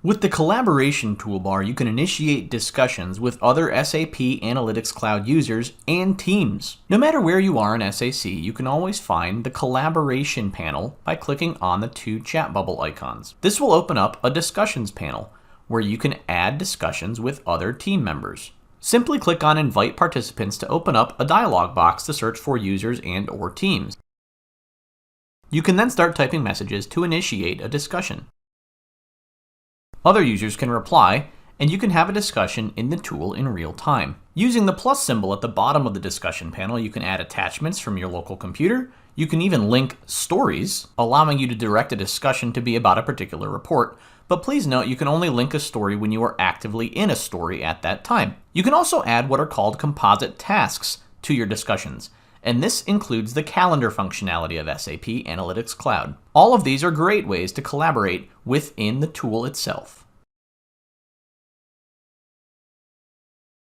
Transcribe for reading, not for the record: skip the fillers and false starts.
With the collaboration toolbar, you can initiate discussions with other SAP Analytics Cloud users and teams. No matter where you are in SAC, you can always find the collaboration panel by clicking on the two chat bubble icons. This will open up a discussions panel where you can add discussions with other team members. Simply click on Invite Participants to open up a dialog box to search for users and/or teams. You can then start typing messages to initiate a discussion. Other users can reply, and you can have a discussion in the tool in real time. Using the plus symbol at the bottom of the discussion panel, you can add attachments from your local computer. You can even link stories, allowing you to direct a discussion to be about a particular report. But please note, you can only link a story when you are actively in a story at that time. You can also add what are called composite tasks to your discussions, and this includes the calendar functionality of SAP Analytics Cloud. All of these are great ways to collaborate within the tool itself.